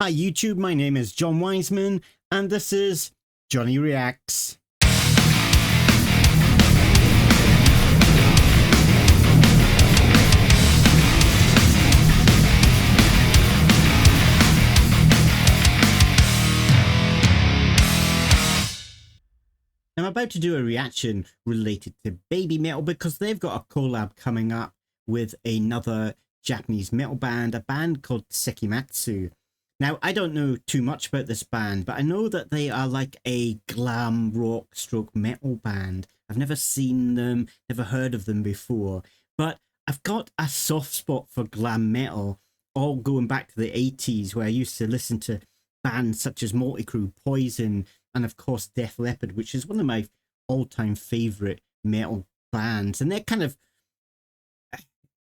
Hi YouTube, my name is John Wiseman, and this is Johnny Reacts. I'm about to do a reaction related to Baby Metal because they've got a collab coming up with another Japanese metal band, a band called Sekimatsu. Now, I don't know too much about this band, but I know that they are like a glam rock stroke metal band. I've never seen them, never heard of them before, but I've got a soft spot for glam metal, all going back to the 80s, where I used to listen to bands such as Multicrew, Poison, and of course Def Leppard, which is one of my all-time favourite metal bands. And they're kind of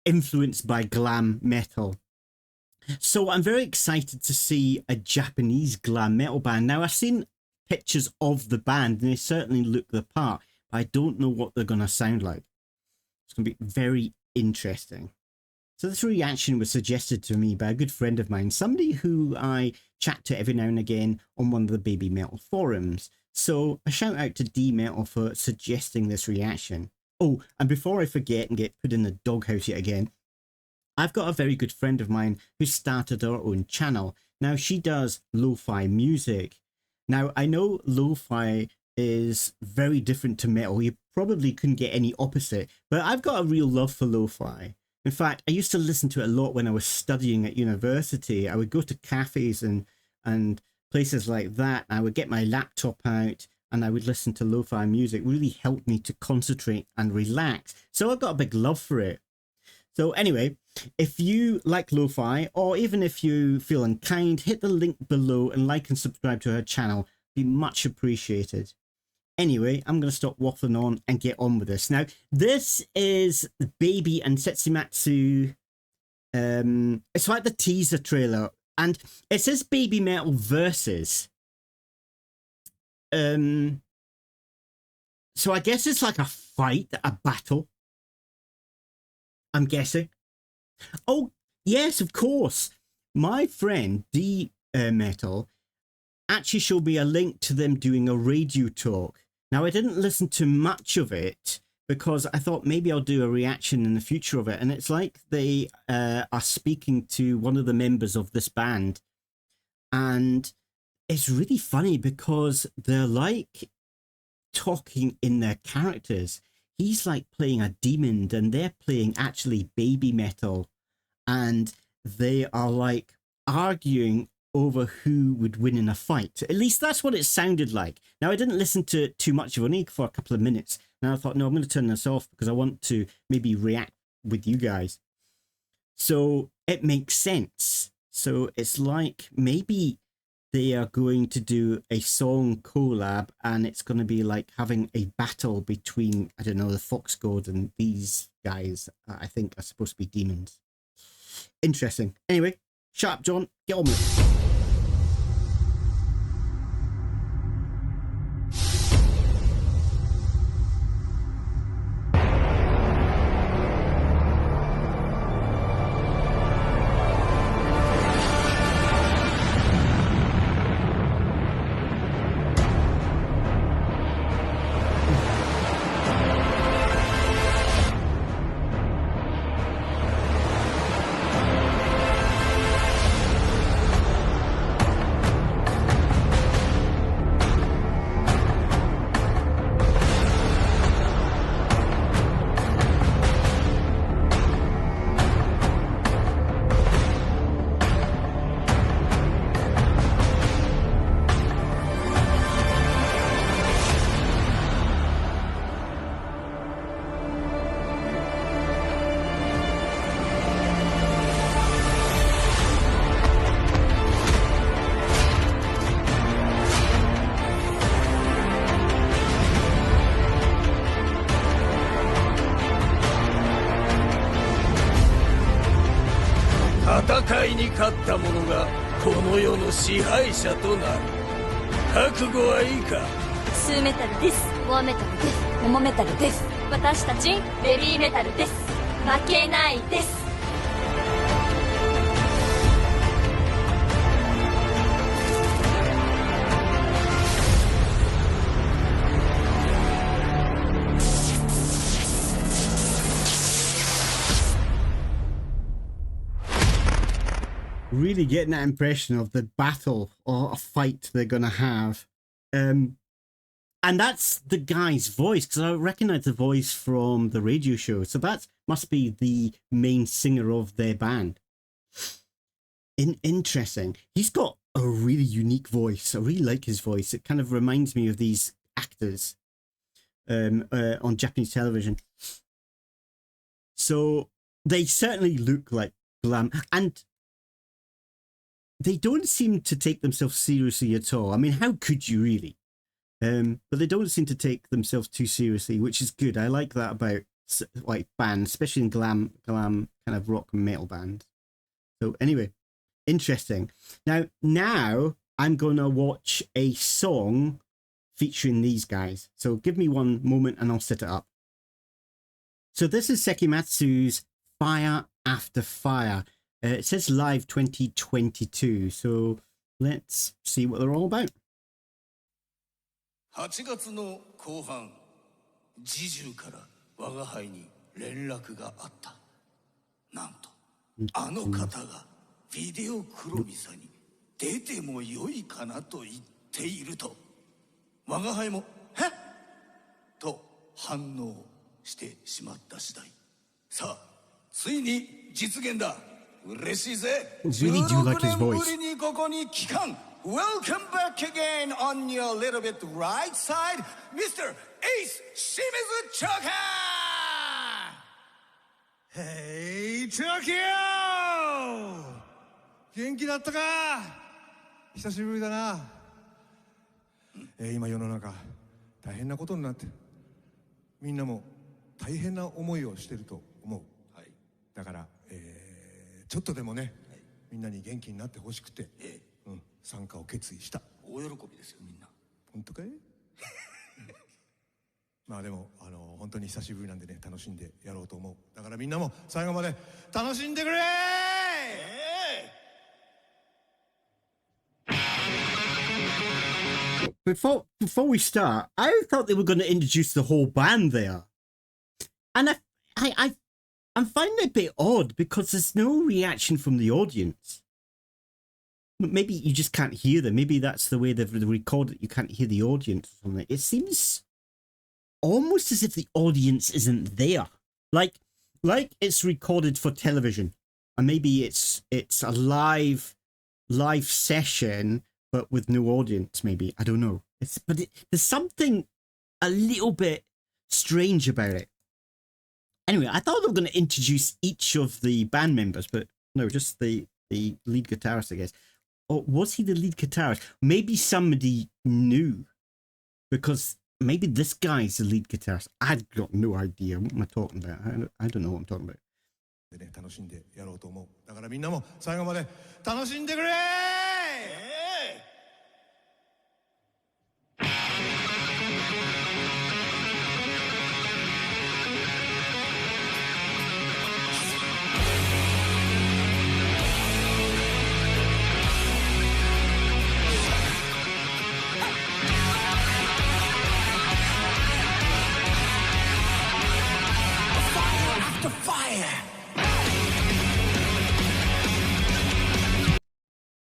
influenced by glam metal. So I'm very excited to see a Japanese glam metal band. Now, I've seen pictures of the band and they certainly look the part, but I don't know what they're going to sound like. It's going to be very interesting. So this reaction was suggested to me by a good friend of mine, somebody who I chat to every now and again on one of the Baby Metal forums. So a shout out to D Metal for suggesting this reaction. Oh, and before I forget and get put in the doghouse yet again, I've got a very good friend of mine who started her own channel. Now, she does lo-fi music. Now, I know lo-fi is very different to metal. You probably couldn't get any opposite, but I've got a real love for lo-fi. In fact, I used to listen to it a lot when I was studying at university. I would go to cafes and places like that. I would get my laptop out and I would listen to lo-fi music. It really helped me to concentrate and relax. So I've got a big love for it. So anyway, if you like lo-fi, or even if you feel unkind, hit the link below and like and subscribe to her channel. Be much appreciated. Anyway, I'm going to stop waffling on and get on with this. Now, this is Baby and Sekimatsu. It's like the teaser trailer, and it says Baby Metal versus. So I guess it's like a fight, a battle. I'm guessing. Oh, yes, of course. My friend D Metal actually showed me a link to them doing a radio talk. Now, I didn't listen to much of it because I thought maybe I'll do a reaction in the future of it. And it's like they are speaking to one of the members of this band. And it's really funny because they're like talking in their characters. He's like playing a demon and they're playing actually Baby Metal. And they are like arguing over who would win in a fight. At least that's what it sounded like. Now, I didn't listen to too much, only for a couple of minutes. And I thought, no, I'm going to turn this off because I want to maybe react with you guys. So it makes sense. So it's like maybe they are going to do a song collab and it's going to be like having a battle between, I don't know, the Fox God and these guys, I think are supposed to be demons. Interesting. Anyway, shut up, John. Get on with it. 戦いに勝った者がこの世の支配者となる。覚悟はいいか。スーメタルです。モアメタルです。モモメタルです。私たちベビーメタルです。負けないです。really getting that impression of the battle or a fight they're gonna have. And that's the guy's voice, because I recognize the voice from the radio show. So that must be the main singer of their band. Interesting. He's got a really unique voice. I really like his voice. It kind of reminds me of these actors on Japanese television. So they certainly look like glam, and they don't seem to take themselves seriously at all. I mean, how could you really? But they don't seem to take themselves too seriously, which is good. I like that about like bands, especially in glam kind of rock and metal bands. So anyway, interesting. Now I'm gonna watch a song featuring these guys. So give me one moment and I'll set it up. So this is Sekimatsu's Fire After Fire. It says live 2022. So let's see what they're all about. 8月の後半、侍従から我が輩に連絡があった。なんと、あの方がビデオクロミサに出てもよいかなと言っていると、我が輩も、え？と反応してしまった次第。さあ、ついに実現だ。嬉しいぜ。Really do like his 16 voice. 年ぶりにここに帰還。Welcome back again on your little bit right side, Mr. Ace Shimizu Choka! Hey, Tokyo! 元気だったか？久しぶりだな。今世の中大変なことになってる。みんなも大変な思いをしてると思う。はい、だから、ちょっとでもね、はい、みんなに元気になってほしくて、参加を決意した。大喜びですよみんな。本当かい？まあでも本当に久しぶりなんでね、楽しんでやろうと思う。だからみんなも最後まで楽しんでくれー。Before we start, I thought they were going to introduce the whole band there, and I'm finding it a bit odd because there's no reaction from the audience. Maybe you just can't hear them. Maybe that's the way they've recorded it. You can't hear the audience or something. It seems almost as if the audience isn't there, like it's recorded for television, and maybe it's a live session. But with no audience, maybe. I don't know. There's something a little bit strange about it. Anyway, I thought they were going to introduce each of the band members, but no, just the lead guitarist, I guess. Or was he the lead guitarist? Maybe somebody knew, because maybe this guy's the lead guitarist. I've got no idea. What am I talking about? I don't know what I'm talking about. でね、楽しんでやろうと思う。だからみんなも最後まで楽しんでくれー。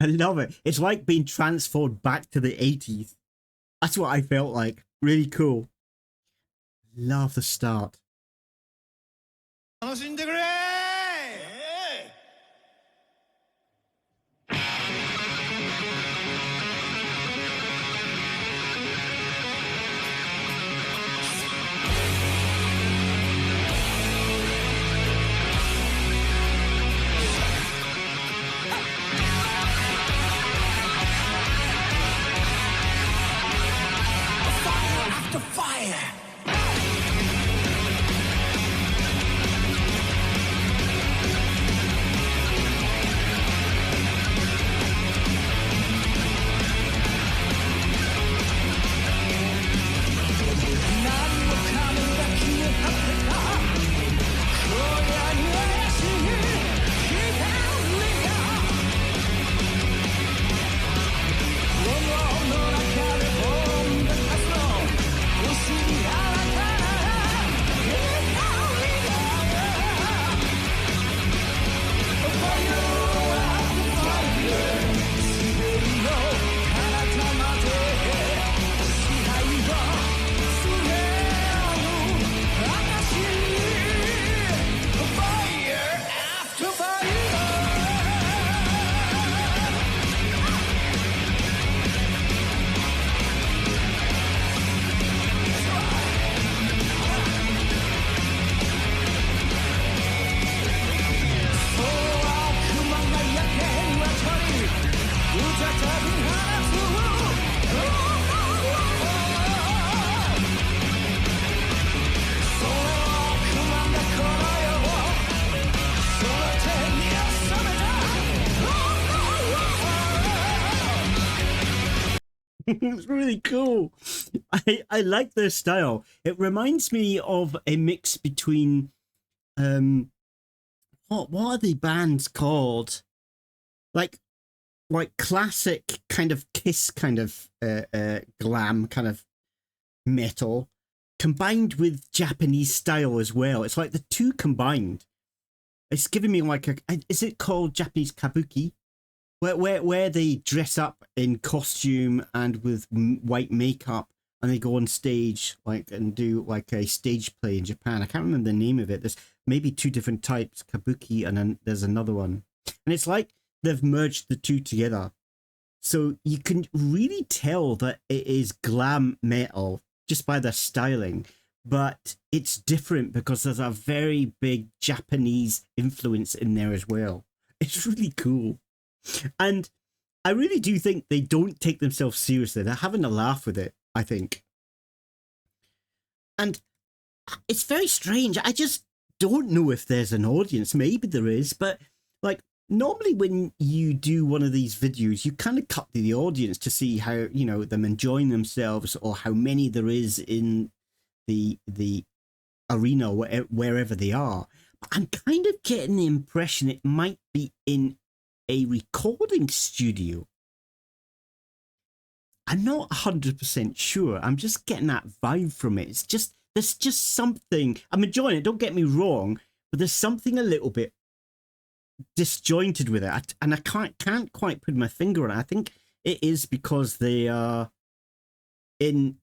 I love it. It's like being transferred back to the 80s. That's what I felt like. Really cool. Love the start. 楽しんでくれー。It's really cool. I like their style. It reminds me of a mix between what are the bands called? Like classic kind of Kiss kind of glam kind of metal combined with Japanese style as well. It's like the two combined. It's giving me like is it called Japanese kabuki? Where they dress up in costume and with white makeup and they go on stage like and do like a stage play in Japan. I can't remember the name of it. There's maybe two different types, kabuki, and then there's another one. And it's like they've merged the two together. So you can really tell that it is glam metal just by their styling, but it's different because there's a very big Japanese influence in there as well. It's really cool. And I really do think they don't take themselves seriously. They're having a laugh with it, I think. And it's very strange. I just don't know if there's an audience. Maybe there is, but like normally when you do one of these videos, you kind of cut to the audience to see how, you know, them enjoying themselves or how many there is in the arena or wherever they are. But I'm kind of getting the impression it might be in a recording studio. I'm not 100% sure. I'm just getting that vibe from it. There's just something. I'm enjoying it, don't get me wrong, but there's something a little bit disjointed with it. And I can't quite put my finger on it. I think it is because they are maybe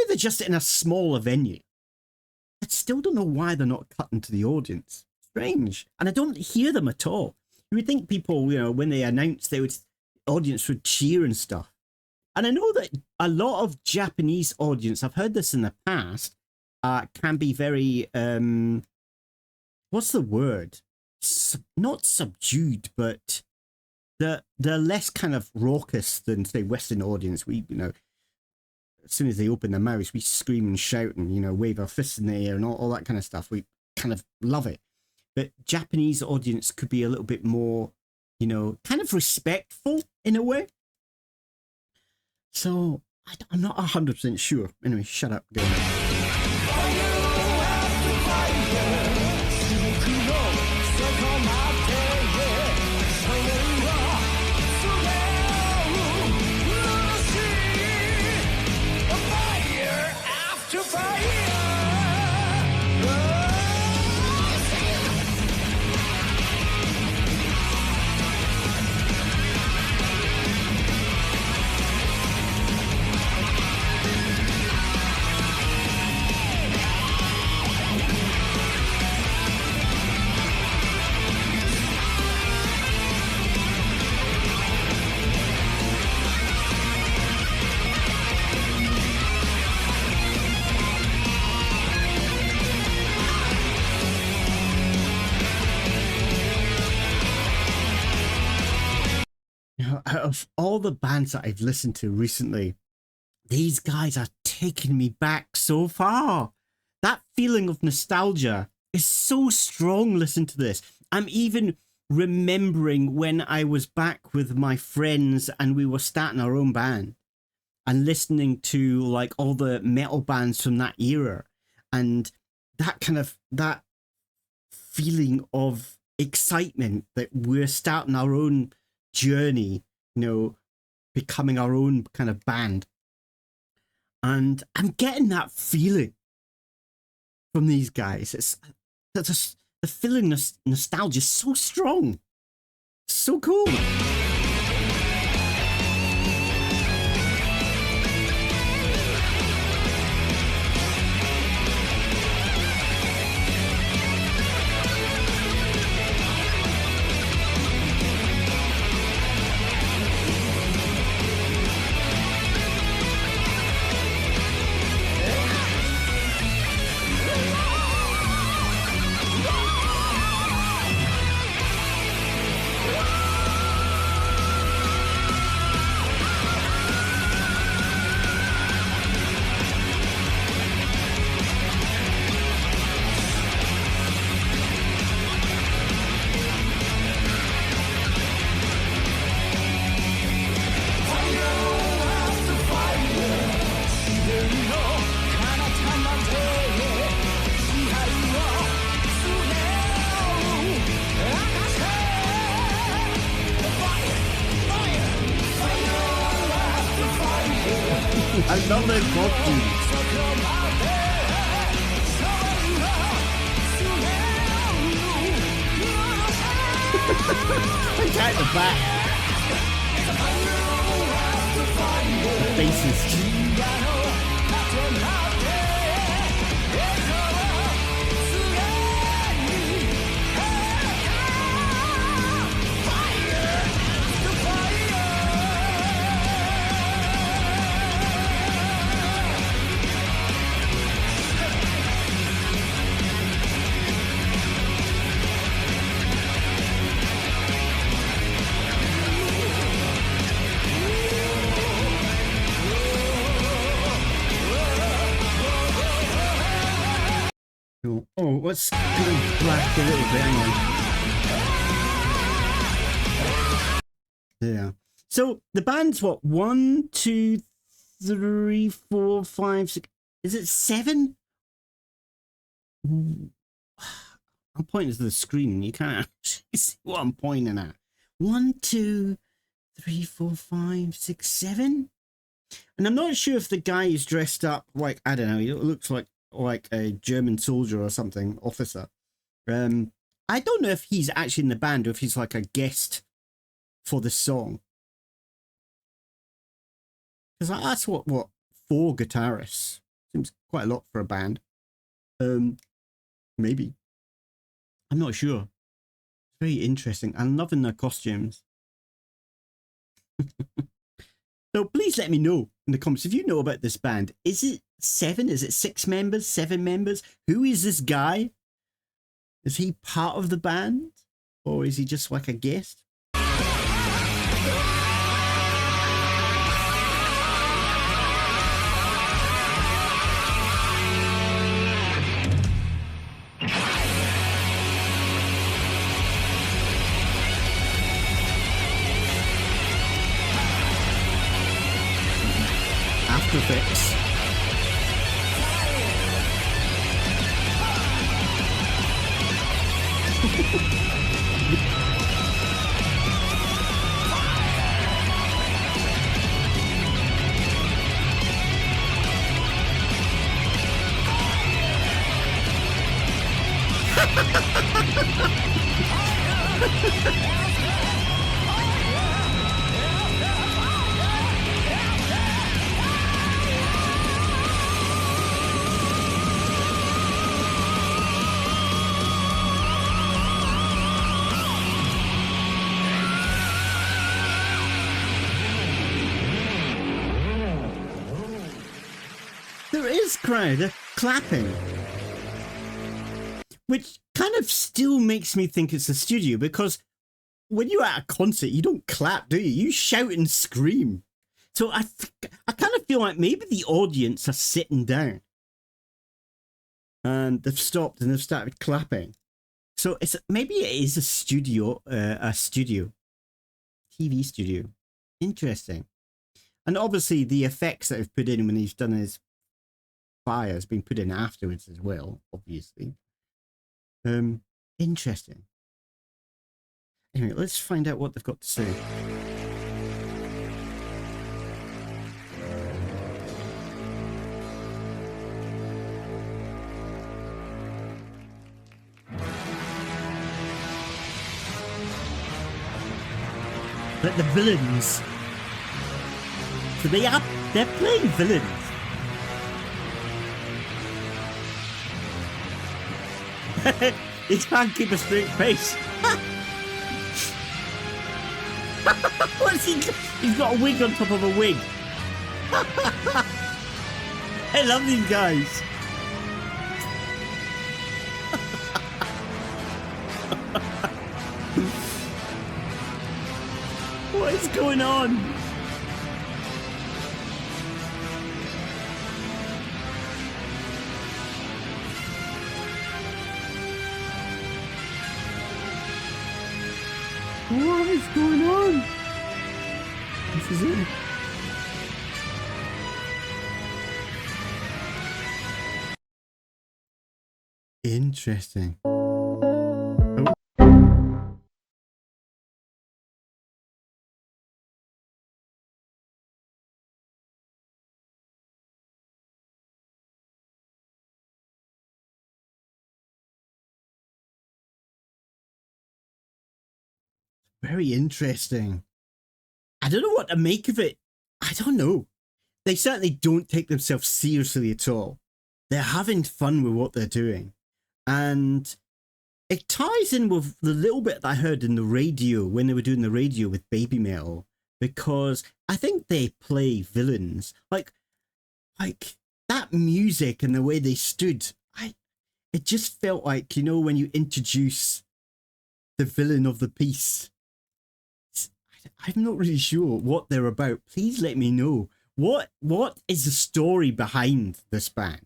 they're just in a smaller venue. I still don't know why they're not cutting to the audience. Strange. And I don't hear them at all. You would think people, you know, when they announce, audience would cheer and stuff. And I know that a lot of Japanese audience, I've heard this in the past, can be very, what's the word? Not subdued, but they're less kind of raucous than, say, Western audience. We, you know, as soon as they open their mouths, we scream and shout and, you know, wave our fists in the air and all that kind of stuff. We kind of love it. But Japanese audience could be a little bit more, you know, kind of respectful in a way. So I'm not 100% sure. Anyway, shut up. Go out of all the bands that I've listened to recently, these guys are taking me back so far. That feeling of nostalgia is so strong. Listen to this. I'm even remembering when I was back with my friends and we were starting our own band and listening to like all the metal bands from that era, and that feeling of excitement that we're starting our own journey, you know, becoming our own kind of band. And I'm getting that feeling from these guys. The feeling nostalgia is so strong. So cool. I love their costumes. Look at the back. The faces. Oh, let's go black a little bit. Hang on. Yeah. So the band's what? 1, 2, 3, 4, 5, 6. Is it 7? I'm pointing to the screen. You can't actually see what I'm pointing at. 1, 2, 3, 4, 5, 6, 7. And I'm not sure if the guy is dressed up like, I don't know. It looks like a German soldier or something, officer. I don't know if he's actually in the band or if he's like a guest for the song. Because that's what 4 guitarists seems quite a lot for a band. Maybe. I'm not sure. Very interesting. I'm loving their costumes. So please let me know in the comments if you know about this band. Is it 7? Is it 6 members? 7 members? Who is this guy? Is he part of the band? Or is he just like a guest? After Effects. There is crowd, they're clapping. Which kind of still makes me think it's a studio, because when you're at a concert, you don't clap, do you? You shout and scream. So I kind of feel like maybe the audience are sitting down. And they've stopped and they've started clapping. So maybe it is a studio, TV studio. Interesting. And obviously the effects that have put in when he's done his fire has been put in afterwards as well, obviously. Interesting. Anyway, let's find out what they've got to say. But the villains. So they're playing villains. He can't keep a straight face. What's he? He's got a wig on top of a wig. I love these guys. What is going on? What is going on? This is it. Interesting. Very interesting. I don't know what to make of it. I don't know. They certainly don't take themselves seriously at all. They're having fun with what they're doing. And it ties in with the little bit that I heard in the radio when they were doing the radio with Baby Metal, because I think they play villains. Like that music and the way they stood, it just felt like, you know, when you introduce the villain of the piece. I'm not really sure what they're about. Please let me know. What is the story behind this band?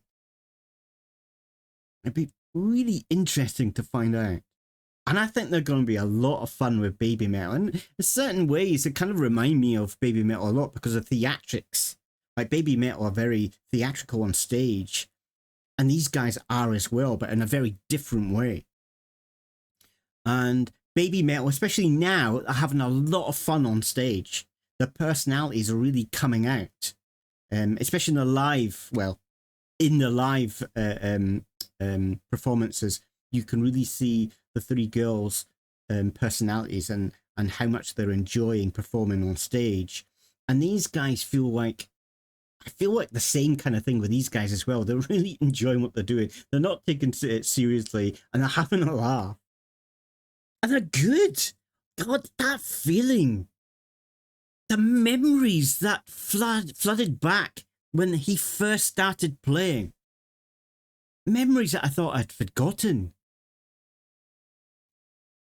It'd be really interesting to find out. And I think they're going to be a lot of fun with Baby Metal. And in certain ways, it kind of remind me of Baby Metal a lot because of theatrics. Like, Baby Metal are very theatrical on stage. And these guys are as well, but in a very different way. And Baby Metal, especially now, are having a lot of fun on stage. Their personalities are really coming out. Especially in the live performances, you can really see the three girls' personalities and how much they're enjoying performing on stage. And these guys I feel like the same kind of thing with these guys as well. They're really enjoying what they're doing. They're not taking it seriously, and they're having a laugh. And they're good. God, that feeling. The memories that flooded back when he first started playing. Memories that I thought I'd forgotten.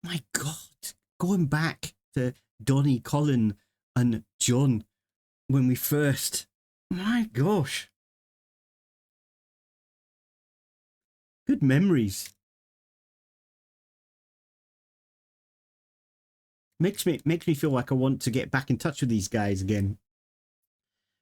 My God. Going back to Donnie, Colin, and John when we first... My gosh. Good memories. Makes me feel like I want to get back in touch with these guys again.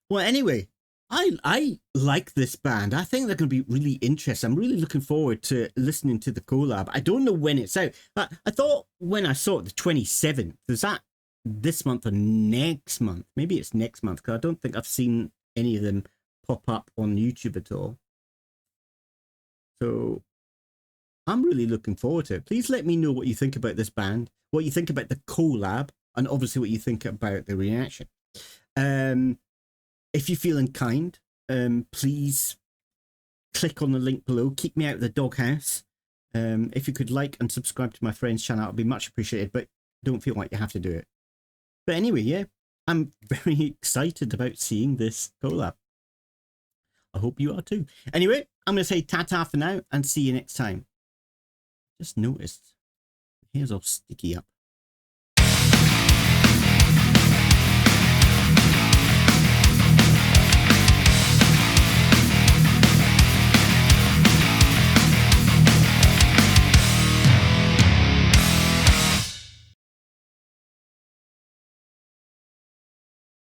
Well, anyway, I like this band. I think they're going to be really interesting. I'm really looking forward to listening to the collab. I don't know when it's out, but I thought when I saw it the 27th, is that this month or next month? Maybe it's next month, because I don't think I've seen any of them pop up on YouTube at all. So I'm really looking forward to it. Please let me know what you think about this band, what you think about the collab, and obviously what you think about the reaction. If you're feeling kind, please click on the link below. Keep me out of the doghouse. If you could like and subscribe to my friend's channel, it would be much appreciated, but don't feel like you have to do it. But anyway, yeah, I'm very excited about seeing this collab. I hope you are too. Anyway, I'm going to say ta-ta for now and see you next time. Just noticed, the hair's all sticky up.